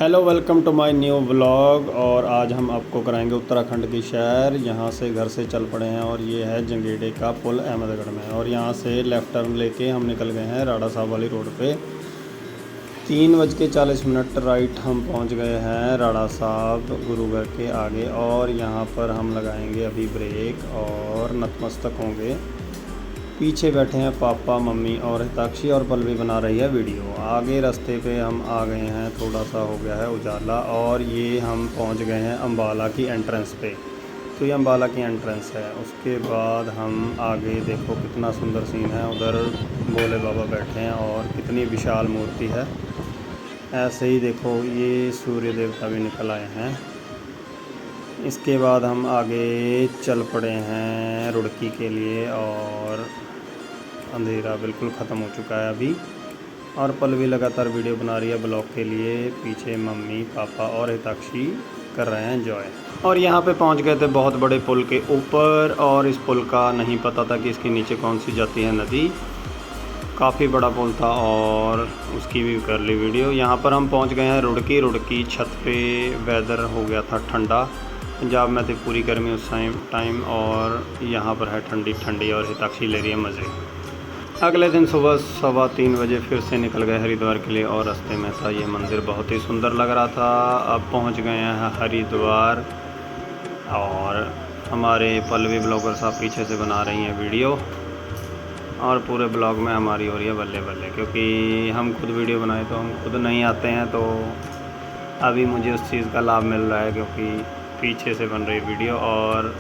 Hello, welcome to my new vlog. और आज हम आपको कराएंगे उत्तराखंड की सैर। यहाँ से घर से चल पड़े हैं और ये है जंगेड़े का पुल अहमदगढ़ में। और यहाँ से लेफ़्ट टर्न लेके हम निकल गए हैं राड़ा साहब वाली रोड पे। 3:40 राइट हम पहुँच गए हैं राड़ा साहब गुरुघर के आगे। और यहाँ पर हम लगाएंगे अभी ब्रेक और नतमस्तक होंगे। पीछे बैठे हैं पापा, मम्मी और हिताक्षी, और पल्लवी बना रही है वीडियो। आगे रास्ते पे हम आ गए हैं, थोड़ा सा हो गया है उजाला, और ये हम पहुंच गए हैं अम्बाला की एंट्रेंस पे। तो ये अम्बाला की एंट्रेंस है। उसके बाद हम आगे देखो कितना सुंदर सीन है। उधर भोले बाबा बैठे हैं और कितनी विशाल मूर्ति है। ऐसे ही देखो ये सूर्य देवता भी निकल आए हैं। इसके बाद हम आगे चल पड़े हैं रुड़की के लिए, और अंधेरा बिल्कुल ख़त्म हो चुका है अभी। और पल्लवी लगातार वीडियो बना रही है ब्लॉग के लिए। पीछे मम्मी, पापा और हिताक्षी कर रहे हैं एंजॉय। और यहाँ पे पहुँच गए थे बहुत बड़े पुल के ऊपर। और इस पुल का नहीं पता था कि इसके नीचे कौन सी जाती है नदी। काफ़ी बड़ा पुल था और उसकी भी कर ली वीडियो। यहाँ पर हम पहुँच गए हैं रुड़की छत पे। वेदर हो गया था ठंडा। पंजाब में थी पूरी गर्मी उस टाइम, और यहाँ पर है ठंडी ठंडी, और हिताक्षी ले रही है मज़े। अगले दिन सुबह 3:15 बजे फिर से निकल गए हरिद्वार के लिए। और रास्ते में था ये मंदिर, बहुत ही सुंदर लग रहा था। अब पहुँच गए हैं हरिद्वार, और हमारे पल्लवी ब्लॉगर साहब पीछे से बना रही हैं वीडियो। और पूरे ब्लॉग में हमारी हो रही है बल्ले बल्ले, क्योंकि हम खुद वीडियो बनाए तो हम खुद नहीं आते हैं। तो अभी मुझे उस चीज़ का लाभ मिल रहा है, क्योंकि पीछे से बन रही वीडियो। और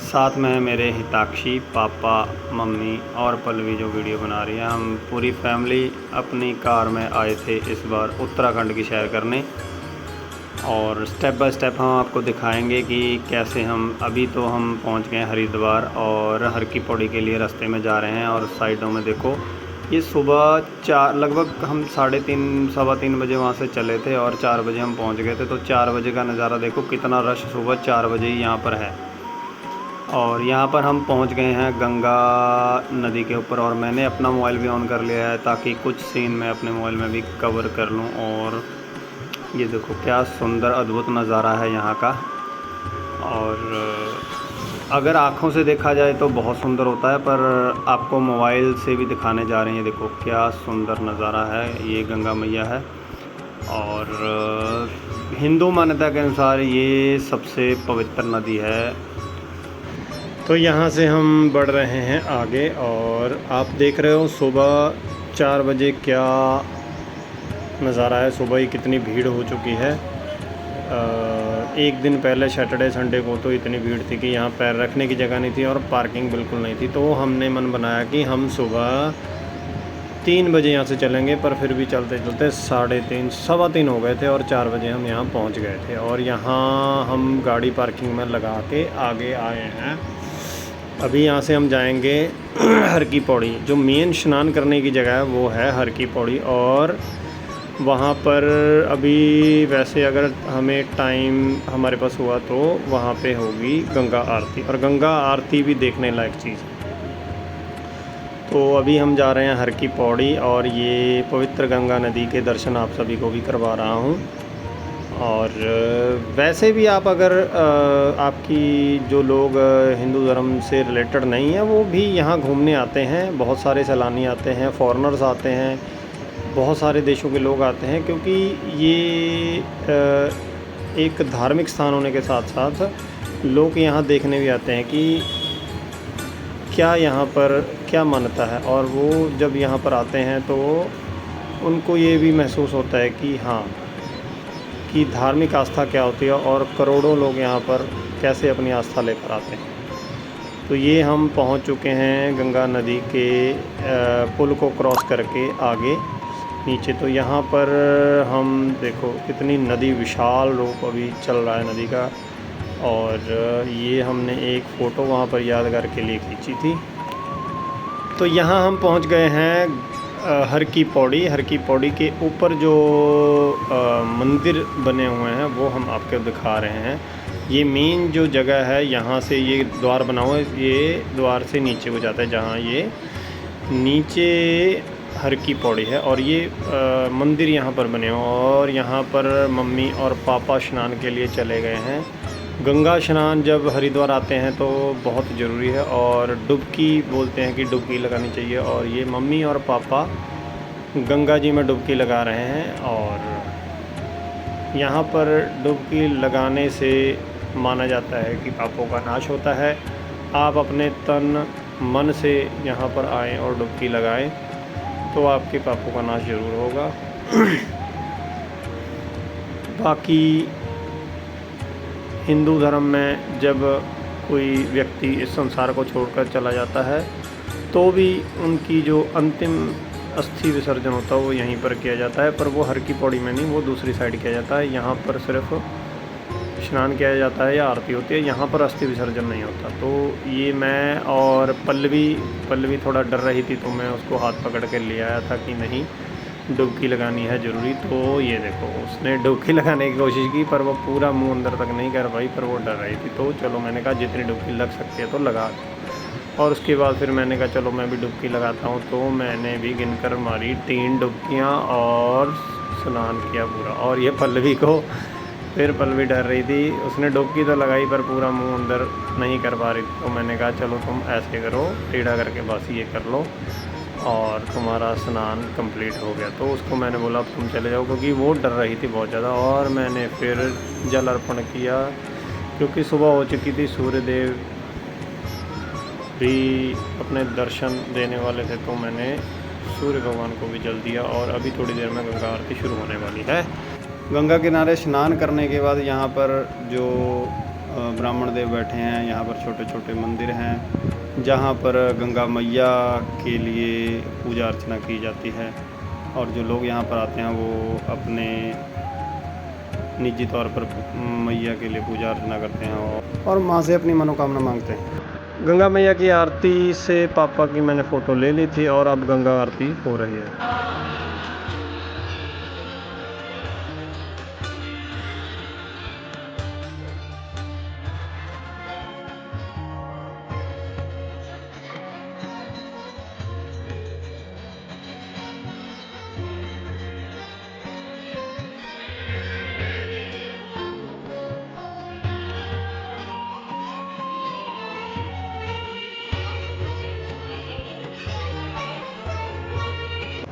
साथ में है मेरे हिताक्षी, पापा, मम्मी और पल्लवी जो वीडियो बना रही है। हम पूरी फैमिली अपनी कार में आए थे इस बार उत्तराखंड की सैर करने। और स्टेप बाय स्टेप हम आपको दिखाएंगे कि कैसे हम अभी तो हम पहुंच गए हरिद्वार, और हर की पौड़ी के लिए रास्ते में जा रहे हैं। और साइडों में देखो ये सुबह 4 लगभग हम 3:30 सवा 3 बजे वहाँ से चले थे, और 4 बजे हम पहुँच गए थे। तो 4 बजे का नज़ारा देखो, कितना रश सुबह 4 बजे ही यहाँ पर है। और यहाँ पर हम पहुँच गए हैं गंगा नदी के ऊपर। और मैंने अपना मोबाइल भी ऑन कर लिया है ताकि कुछ सीन मैं अपने मोबाइल में भी कवर कर लूँ। और ये देखो क्या सुंदर अद्भुत नज़ारा है यहाँ का। और अगर आँखों से देखा जाए तो बहुत सुंदर होता है, पर आपको मोबाइल से भी दिखाने जा रहे हैं। देखो क्या सुंदर नज़ारा है। ये गंगा मैया है, और हिंदू मान्यता के अनुसार ये सबसे पवित्र नदी है। तो यहाँ से हम बढ़ रहे हैं आगे, और आप देख रहे हो सुबह 4 बजे क्या नज़ारा है। सुबह ही कितनी भीड़ हो चुकी है। एक दिन पहले सैटरडे संडे को तो इतनी भीड़ थी कि यहाँ पैर रखने की जगह नहीं थी, और पार्किंग बिल्कुल नहीं थी। तो हमने मन बनाया कि हम सुबह 3 बजे यहाँ से चलेंगे, पर फिर भी चलते चलते 3:30 सवा 3 हो गए थे, और 4 बजे हम यहाँ पहुँच गए थे। और यहाँ हम गाड़ी पार्किंग में लगा के आगे आए हैं। अभी यहाँ से हम जाएंगे हर की पौड़ी। जो मेन स्नान करने की जगह है वो है हर की पौड़ी। और वहाँ पर अभी वैसे अगर हमें टाइम हमारे पास हुआ तो वहाँ पे होगी गंगा आरती, और गंगा आरती भी देखने लायक चीज़ है। तो अभी हम जा रहे हैं हर की पौड़ी, और ये पवित्र गंगा नदी के दर्शन आप सभी को भी करवा रहा हूँ। और वैसे भी आप अगर आपकी जो लोग हिंदू धर्म से रिलेटेड नहीं है, वो भी यहाँ घूमने आते हैं। बहुत सारे सैलानी आते हैं, फॉरेनर्स आते हैं, बहुत सारे देशों के लोग आते हैं, क्योंकि ये एक धार्मिक स्थान होने के साथ साथ लोग यहाँ देखने भी आते हैं कि क्या यहाँ पर क्या मान्यता है। और वो जब यहाँ पर आते हैं तो उनको ये भी महसूस होता है कि हाँ, कि धार्मिक आस्था क्या होती है, और करोड़ों लोग यहाँ पर कैसे अपनी आस्था लेकर आते हैं। तो ये हम पहुँच चुके हैं गंगा नदी के पुल को क्रॉस करके आगे नीचे। तो यहाँ पर हम देखो कितनी नदी विशाल रूप अभी चल रहा है नदी का। और ये हमने एक फ़ोटो वहाँ पर यादगार के लिए खींची थी। तो यहाँ हम पहुँच गए हैं हर की पौड़ी। हर की पौड़ी के ऊपर जो मंदिर बने हुए हैं वो हम आपको दिखा रहे हैं। ये मेन जो जगह है, यहाँ से ये द्वार बना हुआ है, ये द्वार से नीचे को जाता है, जहाँ ये नीचे हर की पौड़ी है और ये मंदिर यहाँ पर बने हैं और यहाँ पर मम्मी और पापा स्नान के लिए चले गए हैं। गंगा स्नान जब हरिद्वार आते हैं तो बहुत ज़रूरी है और डुबकी बोलते हैं कि डुबकी लगानी चाहिए और ये मम्मी और पापा गंगा जी में डुबकी लगा रहे हैं। और यहाँ पर डुबकी लगाने से माना जाता है कि पापों का नाश होता है। आप अपने तन मन से यहाँ पर आएँ और डुबकी लगाएं तो आपके पापों का नाश ज़रूर होगा। बाकी हिंदू धर्म में जब कोई व्यक्ति इस संसार को छोड़कर चला जाता है तो भी उनकी जो अंतिम अस्थि विसर्जन होता है वो यहीं पर किया जाता है, पर वो हर की पौड़ी में नहीं, वो दूसरी साइड किया जाता है। यहाँ पर सिर्फ स्नान किया जाता है या आरती होती है, यहाँ पर अस्थि विसर्जन नहीं होता। तो ये मैं और पल्लवी थोड़ा डर रही थी तो मैं उसको हाथ पकड़ के ले आया था कि नहीं डुबकी लगानी है ज़रूरी। तो ये देखो उसने डुबकी लगाने की कोशिश की पर वो पूरा मुंह अंदर तक नहीं कर पाई, पर वो डर रही थी। तो चलो मैंने कहा जितनी डुबकी लग सकती है तो लगा। और उसके बाद फिर मैंने कहा चलो मैं भी डुबकी लगाता हूँ। तो मैंने भी गिनकर मारी 3 डुबकियाँ और स्नान किया पूरा। और ये पल्लवी डर रही थी, उसने डुबकी तो लगाई पर पूरा मुंह अंदर नहीं कर पा रही थी। तो मैंने कहा चलो तुम ऐसे करो, टेढ़ा करके बस ये कर लो और तुम्हारा स्नान कंप्लीट हो गया। तो उसको मैंने बोला अब तुम चले जाओ, क्योंकि वो डर रही थी बहुत ज़्यादा। और मैंने फिर जल अर्पण किया क्योंकि सुबह हो चुकी थी, सूर्यदेव भी अपने दर्शन देने वाले थे। तो मैंने सूर्य भगवान को भी जल दिया और अभी थोड़ी देर में गंगा आरती शुरू होने वाली है। गंगा किनारे स्नान करने के बाद यहाँ पर जो ब्राह्मण देव बैठे हैं, यहाँ पर छोटे छोटे मंदिर हैं जहाँ पर गंगा मैया के लिए पूजा अर्चना की जाती है। और जो लोग यहाँ पर आते हैं वो अपने निजी तौर पर मैया के लिए पूजा अर्चना करते हैं और माँ से अपनी मनोकामना मांगते हैं। गंगा मैया की आरती से पापा की मैंने फ़ोटो ले ली थी और अब गंगा आरती हो रही है।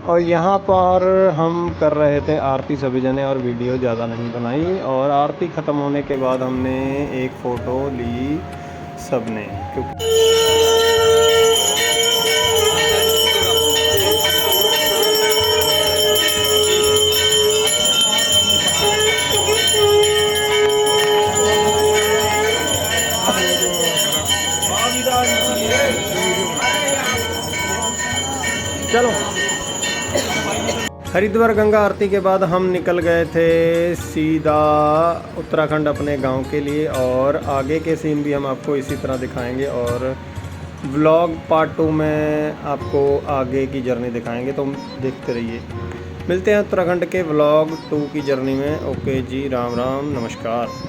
और यहाँ पर हम कर रहे थे आरती सभी जने और वीडियो ज़्यादा नहीं बनाई। और आरती ख़त्म होने के बाद हमने एक फ़ोटो ली सबने, क्योंकि चलो हरिद्वार गंगा आरती के बाद हम निकल गए थे सीधा उत्तराखंड अपने गांव के लिए। और आगे के सीन भी हम आपको इसी तरह दिखाएंगे और व्लॉग पार्ट 2 में आपको आगे की जर्नी दिखाएंगे, तो देखते रहिए। मिलते हैं उत्तराखंड के व्लॉग 2 की जर्नी में। ओके जी, राम राम, नमस्कार।